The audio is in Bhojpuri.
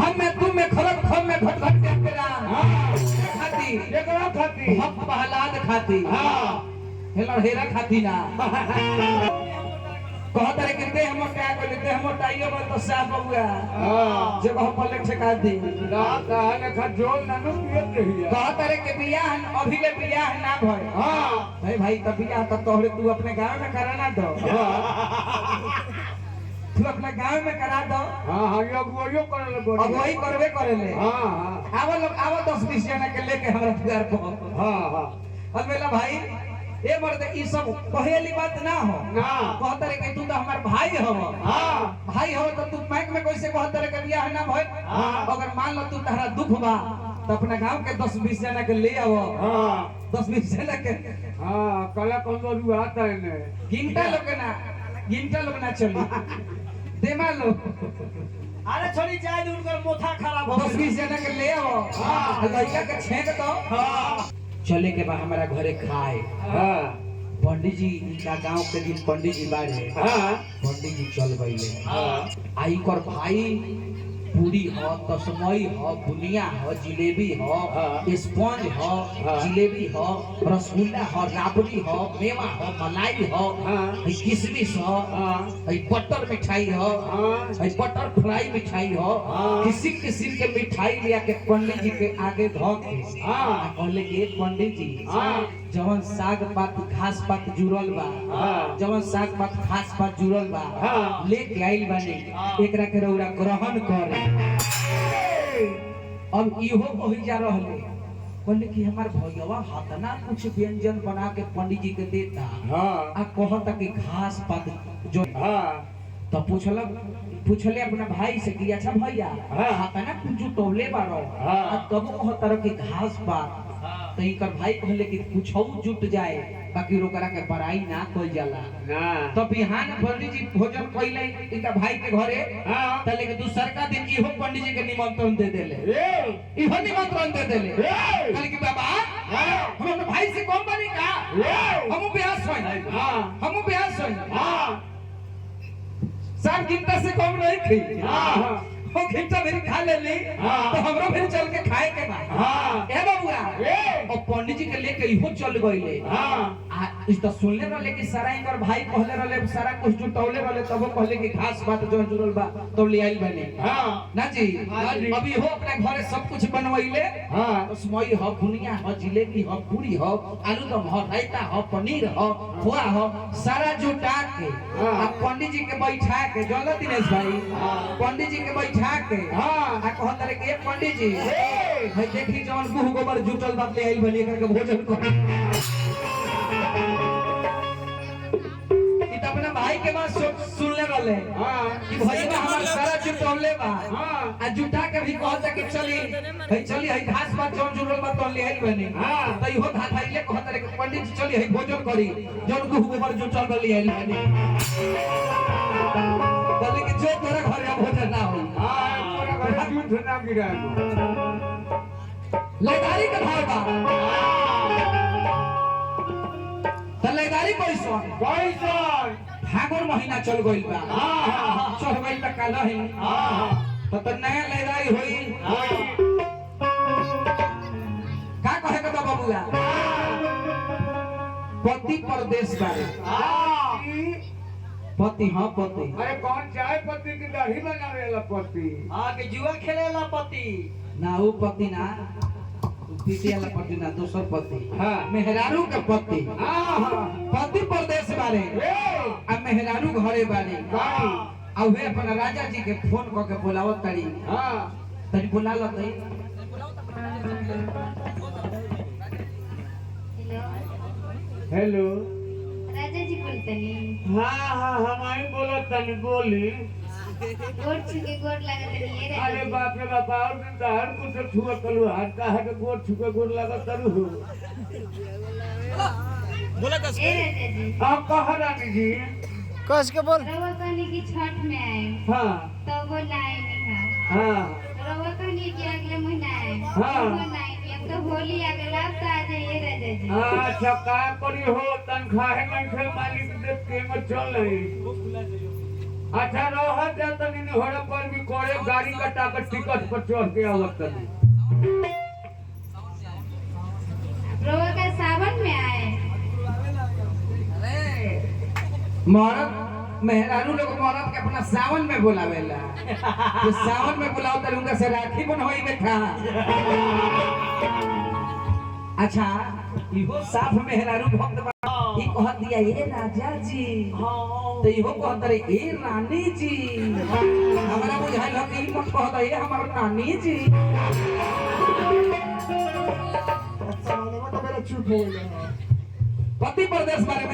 हम में तुम में खरक खम में घट घट के तेरा खाती एकरा खाती हम पहलाद खाती हेलो हेरा खाती ना कहत रे कि ते हम क्या कर लेते हम टाइयो बल तो साफ बबुआ जगह पर लेट ठका दी ना कहले खजोल नानु पियत रही कहत रे कि बियाह अभी ले बियाह ना भय भाई भाई तब बियाह तो तोहरे तू अपने गांव में कराना दो तू अपने गांव में करा दो हां ये अगुवाइयो करे ले अब वही करबे करे ले हां आव लोग आव 10-20 जना के लेके हमरा द्वार पर हां अब मेला भाई ए मर्द ई सब कहेली बात ना हो ना कहत रे कि तू तो हमार भाई हो भाई हो तो तू माइक में कैसे कहत रे कि बियाह ना भय अगर मान लो तू तहरा दुख बा तो अपना गांव के 10-20 जना के ले आओ 10-20 जना के कला कौन रुआता है ने गिनता लोग ना चली देमा लो अरे छोड़ी जाए उनकर मोथा खराब हो 10-20 जना के ले आओ लड़का के छेक दो चले के बाद हमारा घरे खाए पंडित जी का गांव के दिन पंडित जी बाड़े पंडित जी चल गईले आई कर भाई पूरी हो तस्मई हो बुनिया हो जिलेबी हो स्पंज हो जिलेबी हो रसगुल्ला हो राबड़ी हो मेवा हो मलाई हो किशमिश हो बटर मिठाई हो बटर फ्राई मिठाई हो किसी किस्म के मिठाई लिया के पंडित जी के आगे धो के कहले कि पंडित जी जवन साग पात घास पात जुड़ल बा जवन साग पात घास पात जुड़ल बा लेके आइल बानी एकरा के रौरा ग्रहण करे अब इहो कहि जा रहले कहले कि हमार भैयावा हाथना कुछ व्यंजन बना के पंडित जी के देता आ कहता कि घास पात जो तो पूछले अपना भाई से कि अच्छा भैया हाथना कुछ टोले बारो तब कहता कि घास पात तो इनकर भाई कहले कि कुछ जुट जाए बाकी रोकरा के पढ़ाई ना कल जाला तो बिहान पंडित जी भोजन कइले इनका भाई के घरे तले के दूसर का दिन इहो पंडित जी के निमंत्रण दे देले इहो निमंत्रण दे देले कहले कि बाबा हम अपने भाई से कौन बनी का हम ब्यास होई हम ब्यास होई सब गिनता से कम नहीं खई वो घंटा मेरी खा ले ली तो हमरो फिर चल के खाए के बा ए बबुआ और पंडित जी के लेके इहो चल गइले आ इस तो सुनले रहले कि सारा इनकर भाई कहले रहले सारा कुछ जुटौले रहले तब कहले कि घास बात जो जुड़ल बा तो ले आइल बने ना जी अभी हो अपने घरे सब कुछ बनवइले उसमई हो बुनिया हो जिलेबी हो पूरी हो आलू दम हो रायता हो पनीर हो खोआ हो सारा जुटा के आ पंडित जी के बैठा के जल्दी दिनेश भाई पंडित जी के बैठा के आ कहत रे के पंडित जी भाई देखी जवन गुह गोबर जुटल बात ले आइल बनी करके भोजन कर ई त अपना भाई के बात सुनले रहले कि भैया हमार सारा जुटौले बा आ जुटा के भी कहत कि चली है घास बात जवन जुटल बा तो ले आइल बनी त इहो धाइले कहत रे कि पंडित जी चली है भोजन करी जवन गुह गोबर जुटल बा ले आइल बनी कहले कि जो तोरा घर भोजन ना होई ना गिरा लेदारी के भाव बा त लेदारी पैसा फागुन महीना चल गइल बा चढ़ गइल बा काल है त नया लेदारी होई का कहे के बा बबुआ पति परदेश बारे पति हाँ पति अरे कौन चाय पति की दाढ़ी बनावेला पति के जुआ खेलेला पति ना वो पति ना पीते वाला पति ना दूसर पति मेहरारू के पति पति परदेश बारे आ मेहरारू घरे बारे आ वे अपना राजा जी के फोन क के बुलावत तारी तनी बुला लो तई हेलो राजा जी बोलतनी हम आई बोलत तनी बोली गोड़ छुके गोड़ लागत नहीं रे अरे बाप रे बाप और दिन तो हर कुछ छुआ कलू हर का है के गोड़ छुके गोड़ लागत तरू बोला कस ए राजा जी आप कहा रानी जी कस के बोल रवा कहनी की छठ में आए हां तो वो लाए नहीं हां रवा कहनी की अगले महीना आए हाँ। वो नहीं अब तो होली अगला तो आ जाइए राजा जी अच्छा का करी हो तनख्वाह नहीं थे मालिक देख के मत चल नहीं अच्छा रहत जा तनी होड़ा पर भी करे गाड़ी का टाकट टिकट पर चढ़ के आवत तनी रोवा का सावन में आए मरद मेहरारू लोग मरद के अपना सावन में बुलावेला तो सावन में बुलाओ तो उनका से राखी बनवाई में खा अच्छा इहो साफ मेहरारू भक्त बा ई कहत दिया ये राजा जी तो इहो कहत रे ए रानी जी हमरा बुझाइल ह कि ई मत कहत ये हमर रानी जी सामने में तो मेरा चुप हो गया पति परदेश बारे में